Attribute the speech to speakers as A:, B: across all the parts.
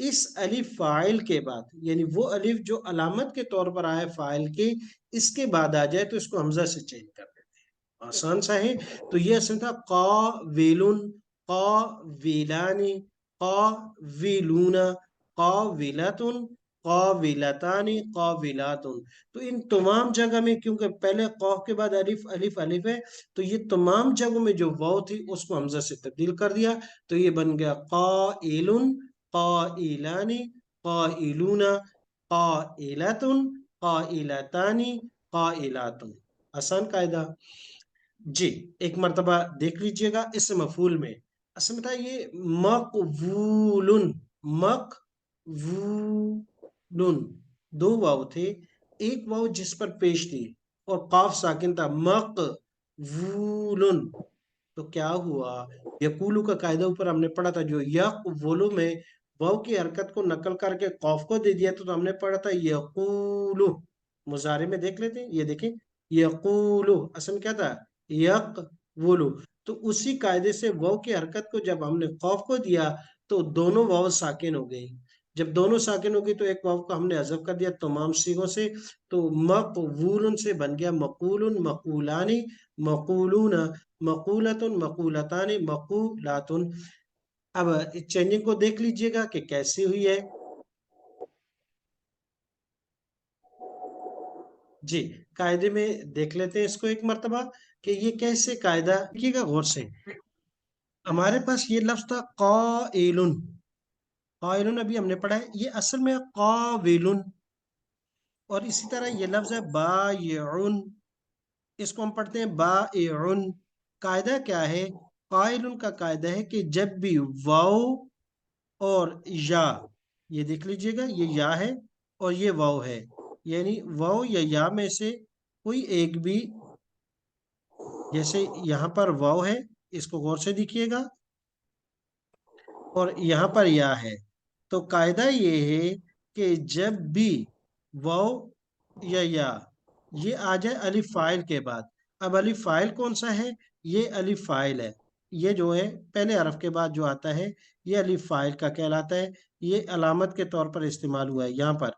A: اس الف فاعل کے بعد، یعنی وہ الف جو علامت کے طور پر آئے فاعل کے، اس کے بعد آ جائے تو اس کو حمزہ سے چینج کر دیتے ہیں، آسان سا ہے۔ تو یہ اصل تھا قا ویلن، قا ویلانی، قا ویلون، قا ویلتن، قا ویلتانی، قا ویلاتن۔ تو ان تمام جگہ میں کیونکہ پہلے قاف کے بعد الف الف الف ہے، تو یہ تمام جگہوں میں جو واو تھی اس کو حمزہ سے تبدیل کر دیا، تو یہ بن گیا قائلن، قائلان، قائلون، قائلۃ، قائلتان، قائلات۔ آسان قاعدہ۔ جی ایک مرتبہ دیکھ لیجئے گا اس مفعول میں، اصل میں تھا یہ مقبول، مقبول، دو واو تھے، ایک واو جس پر پیش تھی اور قاف ساکن تھا، مقبول۔ تو کیا ہوا، یقولو کا قاعدہ اوپر ہم نے پڑھا تھا، جو یقولو میں واو کی حرکت کو نقل کر کے قاف کو دے دیا، تو ہم نے پڑھا تھا یقولو۔ مضارع میں دیکھ لیتے ہیں، یہ دیکھیں یقولو اصل میں کیا تھا، یقولو۔ تو اسی قاعدے سے واو کی حرکت کو جب ہم نے قاف کو دیا تو دونوں واو ساکن ہو گئی، جب دونوں ساکن ہو گئی تو ایک واو کو ہم نے حذف کر دیا تمام صیغوں سے، تو مقبول سے بن گیا مقول، مقولانی، مقولون، مقولۃ، مقولتان، مقولات۔ اب چینجنگ کو دیکھ لیجئے گا کہ کیسے ہوئی ہے۔ جی قاعدے میں دیکھ لیتے ہیں اس کو ایک مرتبہ کہ یہ کیسے قاعدہ، دیکھیے گا غور سے، ہمارے پاس یہ لفظ تھا قائلن، قائلن ابھی ہم نے پڑھا ہے، یہ اصل میں قاولن، اور اسی طرح یہ لفظ ہے بائعن، اس کو ہم پڑھتے ہیں بائعن۔ قاعدہ کیا ہے، قائلن کا قاعدہ ہے کہ جب بھی واو اور یا، یہ دیکھ لیجئے گا یہ یا ہے اور یہ واو ہے، یعنی واو یا یا میں سے کوئی ایک بھی، جیسے یہاں پر واو ہے، اس کو غور سے دیکھیے گا، اور یہاں پر یا ہے، تو قاعدہ یہ ہے کہ جب بھی واو یا یہ آ جائے الف فاعل کے بعد، اب الف فاعل کون سا ہے، یہ الف فاعل ہے، یہ جو ہے پہلے حرف کے بعد جو آتا ہے یہ الف فاعل کا کہلاتا ہے، یہ علامت کے طور پر استعمال ہوا ہے یہاں پر،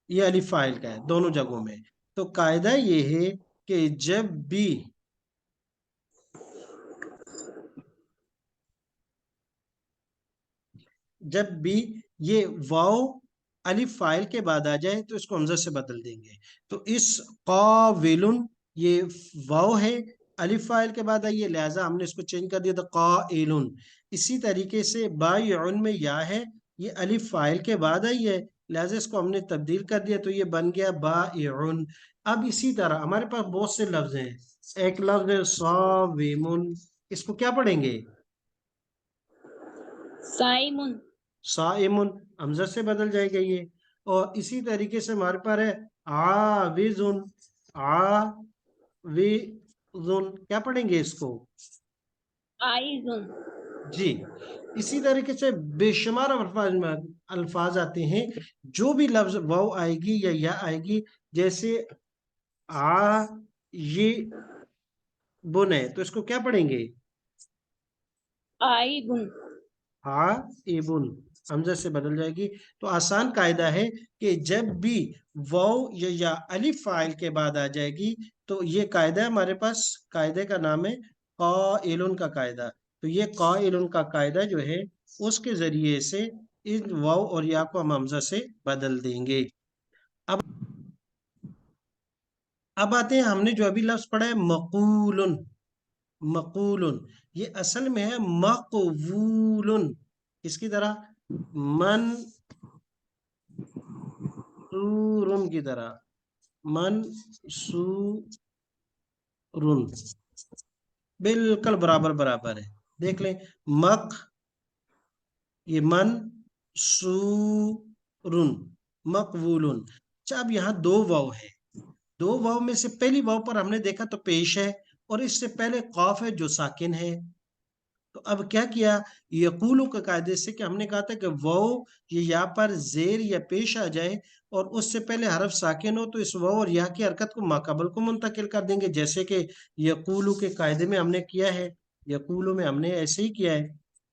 A: یہ الف فاعل کا ہے دونوں جگہوں میں۔ تو قاعدہ یہ ہے کہ جب بھی یہ واو الف فاعل کے بعد آ جائے تو اس کو حمزہ سے بدل دیں گے، تو اس قاولن، یہ واو ہے الف فاعل کے بعد آئی ہے، لہٰذا ہم نے اس کو چینج کر دیا تھا قائلن۔ اسی طریقے سے بائعن میں یا ہے، یہ الف فاعل کے بعد آئی ہے، لہٰذا اس کو ہم نے تبدیل کر دیا تو یہ بن گیا بائعن۔ اب اسی طرح ہمارے پاس بہت سے لفظ ہیں، ایک لفظ ہے صاومن، اس کو کیا پڑھیں گے،
B: صائمن،
A: صائمن، حمزہ سے بدل جائے گا یہ۔ اور اسی طریقے سے ہمارے پاس ہے عاوزن، عاوزن، کیا پڑھیں گے اس کو،
B: عائزن،
A: جی۔ اسی طریقے سے بے شمار الفاظ آتے ہیں، جو بھی لفظ واو آئے گی یا آئے گی، جیسے یہ بن ہے تو اس کو کیا پڑھیں گے،
B: آئبن،
A: ہاں ایبن، حمزہ سے بدل جائے گی۔ تو آسان قاعدہ ہے کہ جب بھی واو یا الف فاعل کے بعد آ جائے گی تو یہ قاعدہ ہمارے پاس، قاعدے کا نام ہے قائلن کا قاعدہ۔ تو یہ قائلن کا قاعدہ جو ہے اس کے ذریعے سے ان واو اور یا کو ہم حمزہ سے بدل دیں گے۔ اب آتے ہیں، ہم نے جو ابھی لفظ پڑھا ہے مقولن، مقولن، یہ اصل میں ہے مقبولن، اس کی طرح منصورن کی طرح، منصورن، بالکل برابر برابر ہے، دیکھ لیں یہ منصورن، مقبولن۔ اچھا اب یہاں دو واو ہے، دو واو میں سے پہلی واو پر ہم نے دیکھا تو پیش ہے، اور اس سے پہلے قاف ہے جو ساکن ہے، تو اب کیا کیا، یقولو کے قاعدے سے کہ ہم نے کہا تھا کہ واو یہ یا پر زیر یا پیش آ جائے اور اس سے پہلے حرف ساکن ہو تو اس واو اور یا کی حرکت کو ماقبل کو منتقل کر دیں گے، جیسے کہ یقولو کے قاعدے میں ہم نے کیا ہے، یقولو میں ہم نے ایسے ہی کیا ہے۔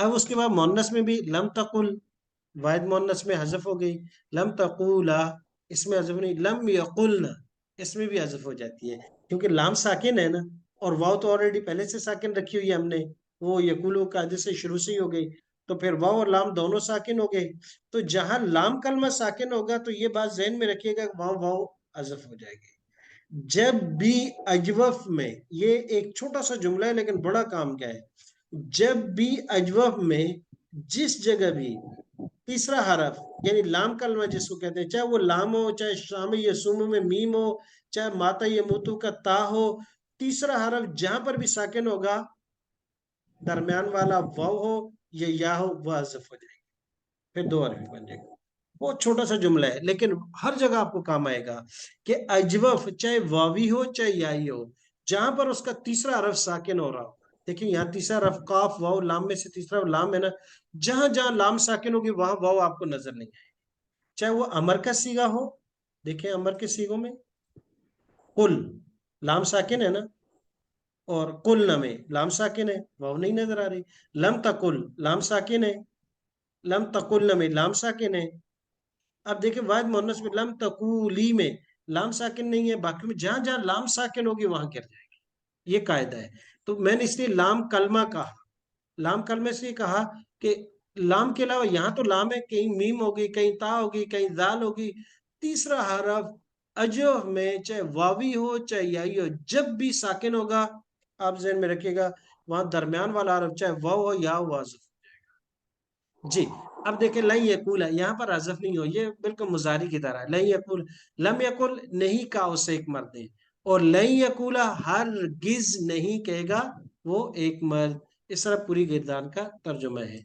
A: اب اس کے بعد مونس میں بھی لم تقل، واحد مونس میں حذف ہو گئی، لم تقولا اس میں حذف نہیں، لم یقلنا اس میں بھی حذف ہو جاتی ہے کیونکہ لام ساکن ہے نا، اور واو تو آلریڈی پہلے سے ساکن رکھی ہوئی ہے ہم نے، وہ یقولو قاعدے سے شروع سے ہی ہو گئی، تو پھر واو اور لام دونوں ساکن ہو گئے، تو جہاں لام کلمہ ساکن ہوگا تو یہ بات ذہن میں رکھیے گا کہ واو حذف ہو جائے گی۔ جب بھی اجوف میں، یہ ایک چھوٹا سا جملہ ہے لیکن بڑا کام کیا ہے، جب بھی اجوف میں جس جگہ بھی تیسرا حرف یعنی لام کلمہ جس کو کہتے ہیں، چاہے وہ لام ہو، چاہے شام یا سوم میں میم ہو، چاہے ماتا یا موتو کا تا ہو، تیسرا حرف جہاں پر بھی ساکن ہوگا، درمیان والا واو ہو یا یا ہو، وہ حذف ہو جائے گی، پھر دو حرف بن جائے گا۔ بہت چھوٹا سا جملہ ہے لیکن ہر جگہ آپ کو کام آئے گا کہ اجوف چاہے واوی ہو چاہے یائی ہو، جہاں پر اس کا تیسرا حرف ساکن ہو رہا ہو، دیکھیں یہاں تیسرا حرف قاف واو لام میں سے تیسرا لام ہے نا، جہاں جہاں لام ساکن ہوگی وہاں واو آپ کو نظر نہیں آئے، چاہے وہ امر کا سیگا ہو، دیکھیں امر کے سیگوں میں کل لام ساکن ہے نا، اور کل میں لام ساکن ہے، واو نہیں نظر آ رہی، لم تقل لام ساکن ہے، لم تقل میں لام ساکن ہے، اب دیکھیں واحد مؤنث میں لم تقولی میں لام ساکن نہیں ہے، باقی میں جہاں جہاں لام ساکن ہوگی وہاں گر جائے گی، یہ قاعدہ ہے۔ تو میں نے اس لیے لام کلمہ کہا، لام کلمے سے کہا کہ لام کے علاوہ یہاں تو لام ہے، کہیں میم ہوگی، کہیں تا ہوگی، کہیں ذال ہوگی، تیسرا حرف اجو میں چاہے واوی ہو چاہے یائی ہو، جب بھی ساکن ہوگا آپ ذہن میں رکھیے گا وہاں درمیان والا حرف چاہے واو ہو یا حذف۔ جی اب دیکھیں لن یقول ہے، یہاں پر حذف نہیں ہو، یہ بالکل مضاری کی طرح ہے، لن یقول، لم یقل نہیں کہا اسے ایک مرد نے، اور لن یقول ہرگز نہیں کہے گا وہ ایک مرد، اس طرح پوری گردان کا ترجمہ ہے۔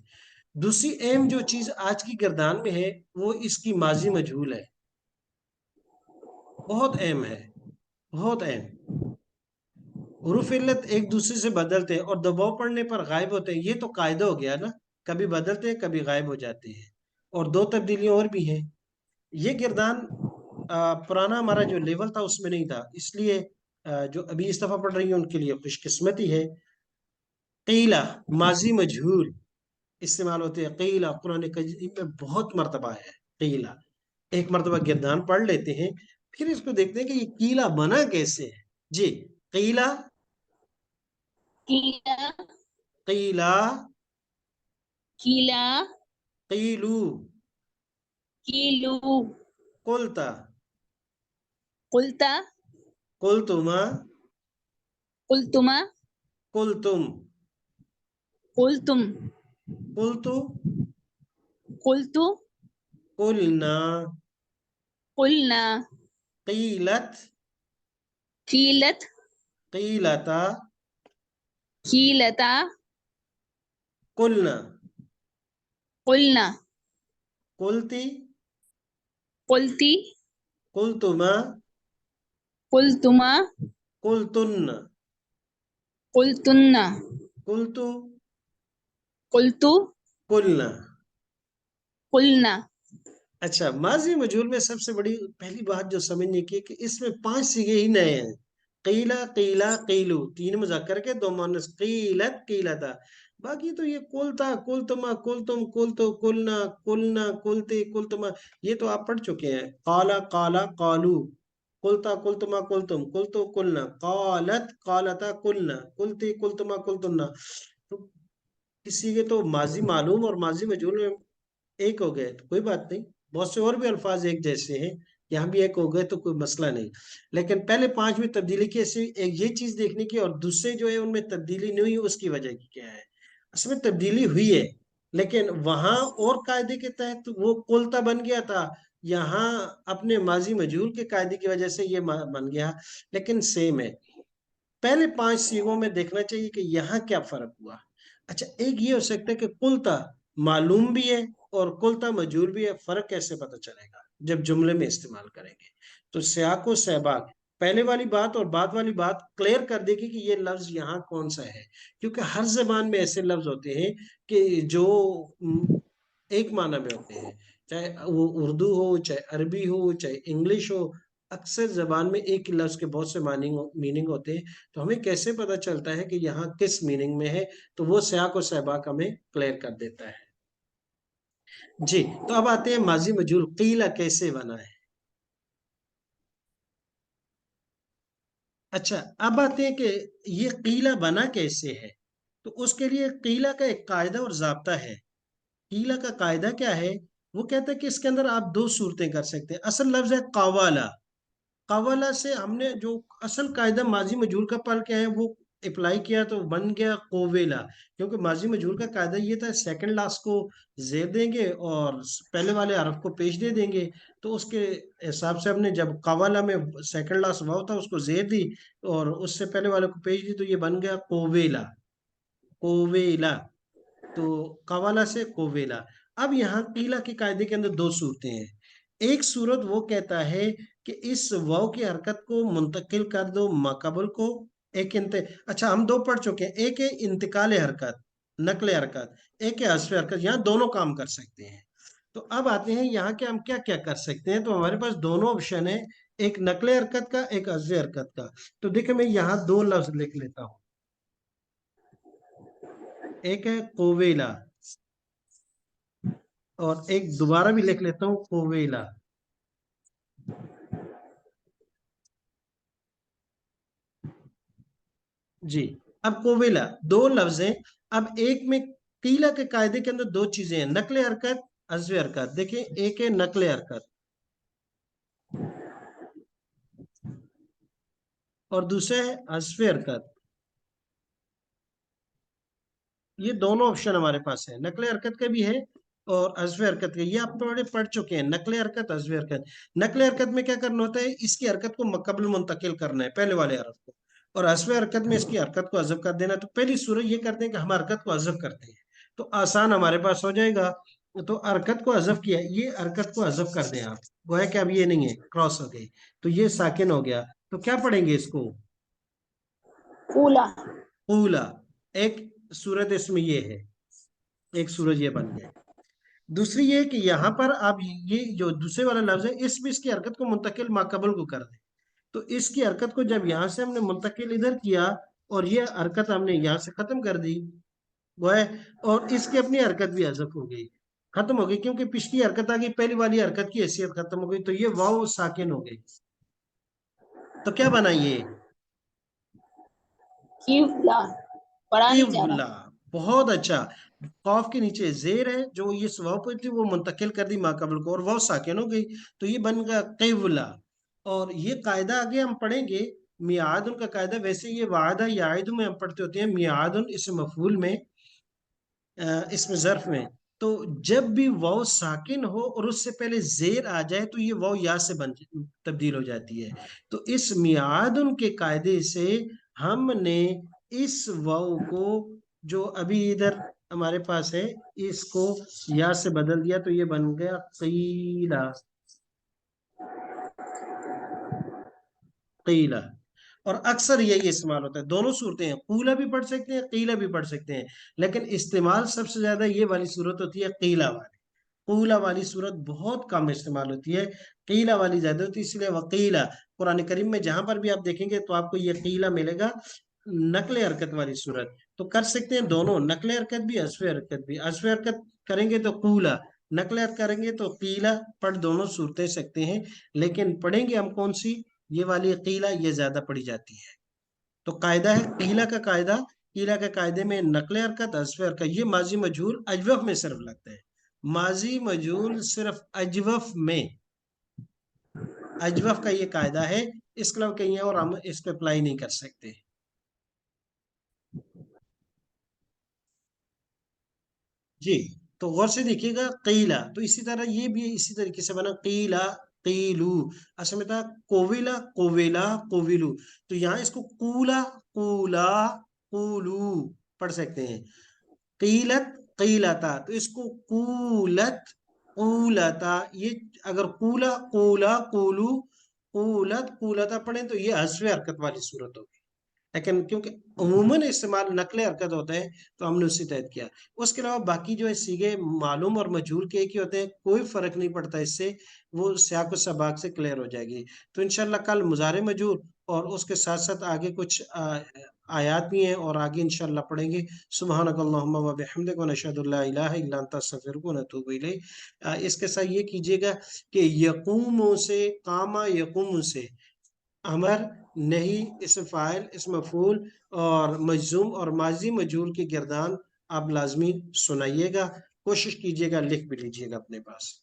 A: دوسری اہم جو چیز آج کی گردان میں ہے وہ اس کی ماضی مجہول ہے، بہت اہم ہے، بہت اہم۔ حروف علت ایک دوسرے سے بدلتے ہیں اور دباؤ پڑنے پر غائب ہوتے ہیں، یہ تو قاعدہ ہو گیا نا، کبھی بدلتے ہیں کبھی غائب ہو جاتے ہیں، اور دو تبدیلیاں اور بھی ہیں۔ یہ گردان پرانا ہمارا جو لیول تھا اس میں نہیں تھا، اس لیے جو ابھی اس دفعہ پڑھ رہی ہیں ان کے لیے خوش قسمتی ہے۔ قیلہ ماضی مجہول استعمال ہوتے ہیں، قیلہ قرآن کریم میں بہت مرتبہ ہے، قیلہ ایک مرتبہ گردان پڑھ لیتے ہیں پھر اس کو دیکھتے ہیں کہ یہ قیلہ بنا کیسے ہے۔ جی قیلہ،
B: قیلا
A: قیلہ،
B: قیلا
A: قیلو،
B: قیلو
A: قلتا،
B: قلتا
A: قلتما،
B: قلتما
A: قلتم،
B: قلتم
A: قلتو،
B: قلت
A: قلنا،
B: قلنا
A: قیلت،
B: قیلت
A: قیلتا،
B: قیلتا
A: قلنا،
B: قلنا
A: قلتی،
B: قلتی
A: قلتما،
B: قلتما
A: قلتن،
B: قلتن
A: قلتو،
B: قلت
A: قلنا۔
B: قلنا۔
A: اچھا ماضی مجہول میں سب سے بڑی پہلی بات جو سمجھنے کی کہ اس میں 5 صیغے ہی نئے ہیں، قیلا، قیلا، قیلو، 3 مذکر کے 2 مؤنث، قیلت، قیلتا، باقی تو یہ قلتا، قلتما، قلتم، قلتو، قلنا، قلنا، قلتے، قلتما، یہ تو آپ پڑھ چکے ہیں، قالا، قالا، قالو، قلتا، قلتما، قلتم، قلتو، قلنا، قالت، قالتا، قلنا، قلتی، قلتما، قلتنا، تو کسی کے تو ماضی معلوم اور ماضی مجہول میں ایک ہو گئے تو کوئی بات نہیں، بہت سے اور بھی الفاظ ایک جیسے ہیں، یہاں بھی ایک ہو گئے تو کوئی مسئلہ نہیں، لیکن پہلے 5 میں تبدیلی کی ایک یہ چیز دیکھنے کی، اور دوسرے جو ہے ان میں تبدیلی نہیں ہوئی، اس کی وجہ کی کیا ہے، اس میں تبدیلی ہوئی ہے لیکن وہاں اور قاعدے کے تحت وہ قلتا بن گیا تھا، یہاں اپنے ماضی مجہول کے قاعدے کی وجہ سے یہ بن گیا، لیکن سیم ہے۔ پہلے 5 صیغوں میں دیکھنا چاہیے کہ یہاں کیا فرق ہوا۔ اچھا ایک یہ ہو سکتا ہے کہ قلتا معلوم بھی ہے اور قلتا مجہول بھی ہے، فرق کیسے پتہ چلے گا جب جملے میں استعمال کریں گے، تو سیاق و سہباق پہلے والی بات اور بعد والی بات کلیئر کر دے گی کہ یہ لفظ یہاں کون سا ہے، کیونکہ ہر زبان میں ایسے لفظ ہوتے ہیں کہ جو ایک معنی میں ہوتے ہیں، چاہے وہ اردو ہو چاہے عربی ہو چاہے انگلش ہو، اکثر زبان میں ایک ہی لفظ کے بہت سے میننگ ہوتے ہیں، تو ہمیں کیسے پتا چلتا ہے کہ یہاں کس میننگ میں ہے؟ تو وہ سیاق و سباق ہمیں کلیئر کر دیتا ہے۔ جی، تو اب آتے ہیں ماضی مجہول قیلا کیسے بنا ہے۔ اچھا، اب آتے ہیں کہ یہ قیلا بنا کیسے ہے۔ تو اس کے لیے قیلا کا ایک قاعدہ اور ضابطہ ہے۔ قیلا کا قاعدہ کیا ہے؟ وہ کہتا ہے کہ اس کے اندر آپ دو صورتیں کر سکتے ہیں۔ اصل لفظ ہے قوالا، قوالا سے ہم نے جو اصل قاعدہ ماضی مجہول کا پڑھ کے ہے وہ اپلائی کیا تو بن گیا قویلا، کیونکہ ماضی مجہول کا قاعدہ یہ تھا سیکنڈ لاسٹ کو زیر دیں گے اور پہلے والے حرف کو پیش دے دیں گے، تو اس کے حساب سے ہم نے جب قوالا میں سیکنڈ لاسٹ واو تھا اس کو زیر دی اور اس سے پہلے والے کو پیش دی تو یہ بن گیا قویلا، قویلا، تو قوالا سے قویلا۔ اب یہاں قیلا کے قاعدے کے اندر دو صورتیں ہیں۔ ایک صورت وہ کہتا ہے کہ اس واو کی حرکت کو منتقل کر دو ماقبل کو، اچھا ہم دو پڑھ چکے ہیں، ایک ہے انتقال حرکت، نقل حرکت، ایک ہے حذف حرکت، یہاں دونوں کام کر سکتے ہیں۔ تو اب آتے ہیں یہاں کے ہم کیا کیا کر سکتے ہیں، تو ہمارے پاس دونوں آپشن ہے، ایک نقل حرکت کا ایک حذف حرکت کا۔ تو دیکھیں میں یہاں دو لفظ لکھ لیتا ہوں، ایک ہے قویلا اور ایک دوبارہ بھی لکھ لیتا ہوں قویلا۔ جی، اب قویلا دو لفظ ہیں۔ اب ایک میں قیلا کے قاعدے کے اندر دو چیزیں ہیں، نقل حرکت، حذف حرکت۔ دیکھیں ایک ہے نقل حرکت اور دوسرا ہے حذف حرکت۔ یہ دونوں آپشن ہمارے پاس ہے، نقل حرکت کا بھی ہے اور حذف حرکت کا، یہ آپ پڑھ چکے ہیں، نقل حرکت حذف حرکت۔ نقل حرکت میں کیا کرنا ہوتا ہے، اس کی حرکت کو مقبل منتقل کرنا ہے پہلے والے حرف کو، اور حذف حرکت میں اس کی حرکت کو حذف کر دینا۔ تو پہلی صورت یہ کرتے ہیں کہ ہم حرکت کو حذف کرتے ہیں تو آسان ہمارے پاس ہو جائے گا۔ تو حرکت کو حذف کیا، یہ حرکت کو حذف کر دیں آپ، وہ ہے کہ اب یہ نہیں ہے، کراس ہو گئی تو یہ ساکن ہو گیا، تو کیا پڑھیں گے اس کو؟
B: قولا،
A: قولا۔ ایک صورت اس میں یہ ہے، ایک صورت یہ بن گیا۔ دوسری یہ کہ یہاں پر آپ یہ جو دوسرے والا لفظ ہے اس میں اس کی حرکت کو منتقل ماقبل کو کر دیں، تو اس کی حرکت کو جب یہاں سے ہم نے منتقل ادھر کیا اور یہ حرکت ہم نے یہاں سے ختم کر دی، وہ ہے، اور اس کی اپنی حرکت بھی حذف ہو گئی، ختم ہو گئی، کیونکہ پچھلی حرکت آ گئی، پہلی والی حرکت کی حیثیت ختم ہو گئی، تو یہ واو ساکن ہو گئی۔ تو کیا بنا یہ؟
B: قیولا، پڑھا نہیں جا رہا۔
A: قبلہ، بہت اچھا۔ قاف کے نیچے زیر ہے جو یہ واو پہ تھی وہ منتقل کر دی ماقبل کو اور واو ساکن ہو گئی، تو یہ بن گیا قبلہ۔ اور یہ قاعدہ آگے ہم پڑھیں گے، میعاد کا قاعدہ، ویسے یہ وعدہ یعید میں ہم پڑھتے ہوتے ہیں، میعاد اس مفعول میں، اس میں ظرف میں، تو جب بھی واو ساکن ہو اور اس سے پہلے زیر آ جائے تو یہ واو یا سے تبدیل ہو جاتی ہے۔ تو اس میعاد کے قاعدے سے ہم نے اس واو کو جو ابھی ادھر ہمارے پاس ہے اس کو یا سے بدل دیا تو یہ بن گیا قیلا، قیلا۔ اور اکثر یہی استعمال ہوتا ہے، دونوں صورتیں ہیں، قولا بھی پڑھ سکتے ہیں قیلا بھی پڑھ سکتے ہیں، لیکن استعمال سب سے زیادہ یہ والی صورت ہوتی ہے قیلا والی، قولا والی صورت بہت کم استعمال ہوتی ہے، قیلا والی زیادہ ہوتی ہے، اس لیے وقیلا قرآن کریم میں جہاں پر بھی آپ دیکھیں گے تو آپ کو یہ قیلا ملے گا، نقل حرکت والی صورت۔ تو کر سکتے ہیں دونوں، نقل حرکت بھی حذف حرکت بھی، حذف حرکت کریں گے تو قولا، نقل حرکت کریں گے تو قیلا، پڑھ دونوں صورتیں سکتے ہیں، لیکن پڑھیں گے ہم کون سی؟ یہ والی قیلا، یہ زیادہ پڑھی جاتی ہے۔ تو قاعدہ ہے قیلا کا قاعدہ، قیلا کے قاعدے میں نقل حرکت حذف حرکت، یہ ماضی مجہول اجوف میں صرف لگتا ہے، ماضی مجہول صرف اجوف میں، اجوف کا یہ قاعدہ ہے، اس کے علاوہ کہیں اور ہم اس پہ اپلائی نہیں کر سکتے۔ جی، تو غور سے دیکھیے گا قیلا، تو اسی طرح یہ بھی اسی طریقے سے بنا قیلا، قیلو، اصل میں تھا کوویلا، کوویلا، کوویلو، تو یہاں اس کو قولا، قولا، قولو پڑھ سکتے ہیں، قیلت، قیلتا، تو اس کو قولت، قولتا، یہ اگر قولا، قولا، قولو، قولت، قولتا پڑھیں تو یہ حذف حرکت والی صورت ہوگی، لیکن کیونکہ عموماً استعمال نقل حرکت ہوتا ہے تو ہم نے اسی تحت کیا. اس کے علاوہ باقی جو ہے سیگے معلوم اور مجہول کے ایک ہی ہوتے ہیں، کوئی فرق نہیں پڑتا اس سے، وہ سیاق و سباق سے کلیئر ہو جائے گی. تو انشاءاللہ کل مضارع مجہول اور اس کے ساتھ ساتھ آگے کچھ آیات بھی ہیں اور آگے انشاءاللہ پڑھیں گے. سبحانک اللہم و بحمدک و نشہد لا الہ الا انت استغفرک و نتوب الیک. اس کے ساتھ یہ کیجئے گا کہ یقوموں سے، قامہ یقوم سے امر نہیں، اسم فاعل، اسم مفعول اور مجزوم اور ماضی مجہول کی گردان آپ لازمی سنائیے گا. کوشش کیجئے گا، لکھ بھی لیجئے گا اپنے پاس.